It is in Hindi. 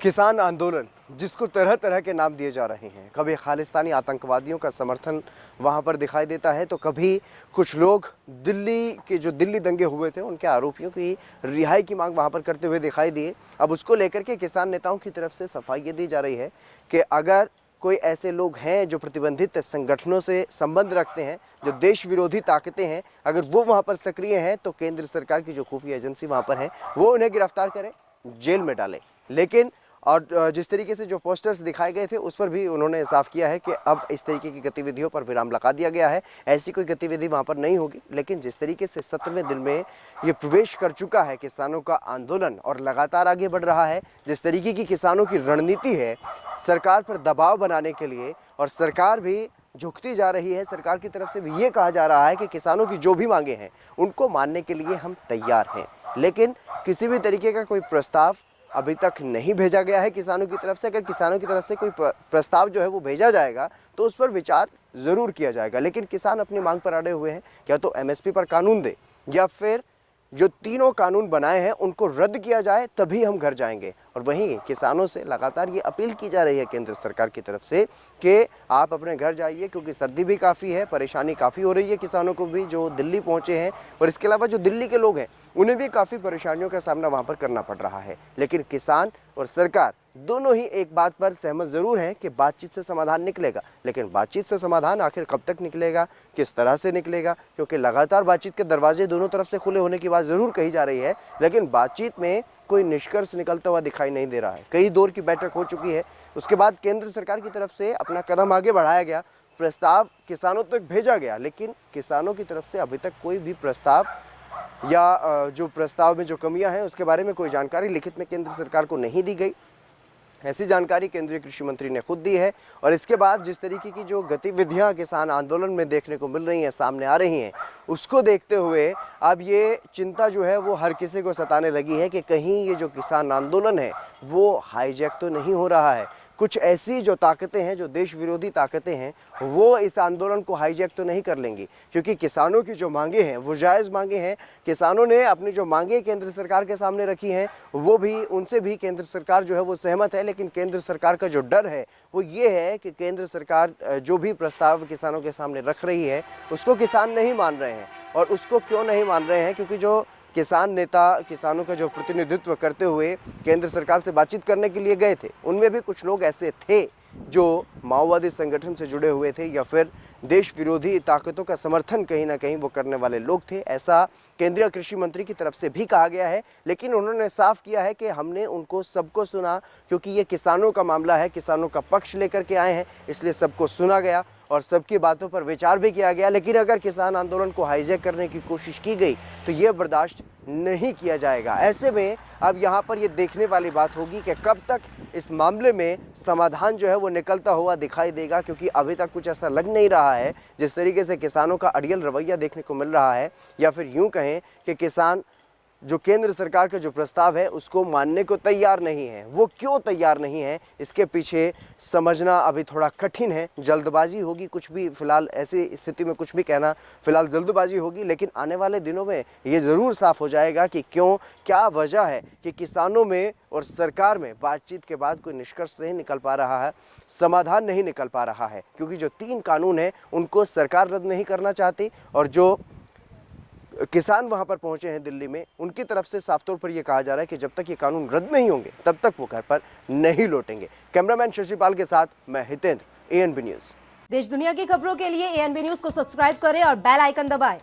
किसान आंदोलन जिसको तरह तरह के नाम दिए जा रहे हैं, कभी खालिस्तानी आतंकवादियों का समर्थन वहाँ पर दिखाई देता है, तो कभी कुछ लोग दिल्ली के जो दिल्ली दंगे हुए थे उनके आरोपियों की रिहाई की मांग वहाँ पर करते हुए दिखाई दिए। अब उसको लेकर के किसान नेताओं की तरफ से सफाई ये दी जा रही है कि अगर कोई ऐसे लोग हैं जो प्रतिबंधित संगठनों से संबंध रखते हैं, जो देश विरोधी ताकतें हैं, अगर वो वहाँ पर सक्रिय हैं तो केंद्र सरकार की जो खुफिया एजेंसी वहाँ पर है वो उन्हें गिरफ्तार करें, जेल में डालें। लेकिन और जिस तरीके से जो पोस्टर्स दिखाए गए थे उस पर भी उन्होंने साफ किया है कि अब इस तरीके की गतिविधियों पर विराम लगा दिया गया है, ऐसी कोई गतिविधि वहाँ पर नहीं होगी। लेकिन जिस तरीके से 17वें दिन में ये प्रवेश कर चुका है किसानों का आंदोलन और लगातार आगे बढ़ रहा है, जिस तरीके की किसानों की रणनीति है सरकार पर दबाव बनाने के लिए, और सरकार भी झुकती जा रही है, सरकार की तरफ से भी ये कहा जा रहा है कि किसानों की जो भी मांगे हैं उनको मानने के लिए हम तैयार हैं, लेकिन किसी भी तरीके का कोई प्रस्ताव अभी तक नहीं भेजा गया है किसानों की तरफ से। अगर किसानों की तरफ से कोई प्रस्ताव जो है वो भेजा जाएगा तो उस पर विचार ज़रूर किया जाएगा। लेकिन किसान अपनी मांग पर अड़े हुए हैं, या तो एमएसपी पर कानून दे या फिर जो तीनों कानून बनाए हैं उनको रद्द किया जाए, तभी हम घर जाएंगे। और वहीं किसानों से लगातार ये अपील की जा रही है केंद्र सरकार की तरफ से कि आप अपने घर जाइए, क्योंकि सर्दी भी काफ़ी है, परेशानी काफ़ी हो रही है किसानों को भी जो दिल्ली पहुंचे हैं, और इसके अलावा जो दिल्ली के लोग हैं उन्हें भी काफ़ी परेशानियों का सामना वहाँ पर करना पड़ रहा है। लेकिन किसान और सरकार दोनों ही एक बात पर सहमत ज़रूर हैं कि बातचीत से समाधान निकलेगा। लेकिन बातचीत से समाधान आखिर कब तक निकलेगा, किस तरह से निकलेगा, क्योंकि लगातार बातचीत के दरवाजे दोनों तरफ से खुले होने की बात ज़रूर कही जा रही है, लेकिन बातचीत में कोई निष्कर्ष निकलता हुआ दिखाई नहीं दे रहा है। कई दौर की बैठक हो चुकी है, उसके बाद केंद्र सरकार की तरफ से अपना कदम आगे बढ़ाया गया, प्रस्ताव किसानों तक भेजा गया, लेकिन किसानों की तरफ से अभी तक कोई भी प्रस्ताव या जो प्रस्ताव में जो कमियां हैं उसके बारे में कोई जानकारी लिखित में केंद्र सरकार को नहीं दी गई। ऐसी जानकारी केंद्रीय कृषि मंत्री ने खुद दी है। और इसके बाद जिस तरीके की जो गतिविधियां किसान आंदोलन में देखने को मिल रही हैं, सामने आ रही हैं, उसको देखते हुए अब ये चिंता जो है वो हर किसी को सताने लगी है कि कहीं ये जो किसान आंदोलन है वो हाईजैक तो नहीं हो रहा है। कुछ ऐसी जो ताकतें हैं, जो देश विरोधी ताकतें हैं, वो इस आंदोलन को हाईजैक तो नहीं कर लेंगी, क्योंकि किसानों की जो मांगे हैं वो जायज़ मांगे हैं। किसानों ने अपनी जो मांगे केंद्र सरकार के सामने रखी हैं वो भी, उनसे भी केंद्र सरकार जो है वो सहमत है। लेकिन केंद्र सरकार का जो डर है वो ये है कि केंद्र सरकार जो भी प्रस्ताव किसानों के सामने रख रही है उसको किसान नहीं मान रहे हैं। और उसको क्यों नहीं मान रहे हैं? क्योंकि जो किसान नेता किसानों का जो प्रतिनिधित्व करते हुए केंद्र सरकार से बातचीत करने के लिए गए थे, उनमें भी कुछ लोग ऐसे थे जो माओवादी संगठन से जुड़े हुए थे या फिर देश विरोधी ताकतों का समर्थन कहीं ना कहीं वो करने वाले लोग थे, ऐसा केंद्रीय कृषि मंत्री की तरफ से भी कहा गया है। लेकिन उन्होंने साफ किया है कि हमने उनको सबको सुना, क्योंकि ये किसानों का मामला है, किसानों का पक्ष लेकर के आए हैं, इसलिए सबको सुना गया और सबकी बातों पर विचार भी किया गया। लेकिन अगर किसान आंदोलन को हाईजैक करने की कोशिश की गई तो ये बर्दाश्त नहीं किया जाएगा। ऐसे में अब यहाँ पर ये देखने वाली बात होगी कि कब तक इस मामले में समाधान जो है वो निकलता हुआ दिखाई देगा, क्योंकि अभी तक कुछ ऐसा लग नहीं रहा है। जिस तरीके से किसानों का अड़ियल रवैया देखने को मिल रहा है, या फिर यूँ कहें कि किसान जो केंद्र सरकार का जो प्रस्ताव है उसको मानने को तैयार नहीं है। वो क्यों तैयार नहीं है, इसके पीछे समझना अभी थोड़ा कठिन है। जल्दबाजी होगी, कुछ भी फिलहाल ऐसी स्थिति में कुछ भी कहना फिलहाल जल्दबाजी होगी। लेकिन आने वाले दिनों में ये ज़रूर साफ हो जाएगा कि क्यों, क्या वजह है कि किसानों में और सरकार में बातचीत के बाद कोई निष्कर्ष नहीं निकल पा रहा है, समाधान नहीं निकल पा रहा है। क्योंकि जो 3 कानून हैं उनको सरकार रद्द नहीं करना चाहती, और जो किसान वहां पर पहुंचे हैं दिल्ली में, उनकी तरफ से साफ तौर पर यह कहा जा रहा है कि जब तक ये कानून रद्द नहीं होंगे तब तक वो घर पर नहीं लौटेंगे। कैमरामैन शशिपाल के साथ मैं हितेंद्र, एएनबी न्यूज़। देश दुनिया की खबरों के लिए एएनबी न्यूज़ को सब्सक्राइब करें और बेल आइकन दबाएं।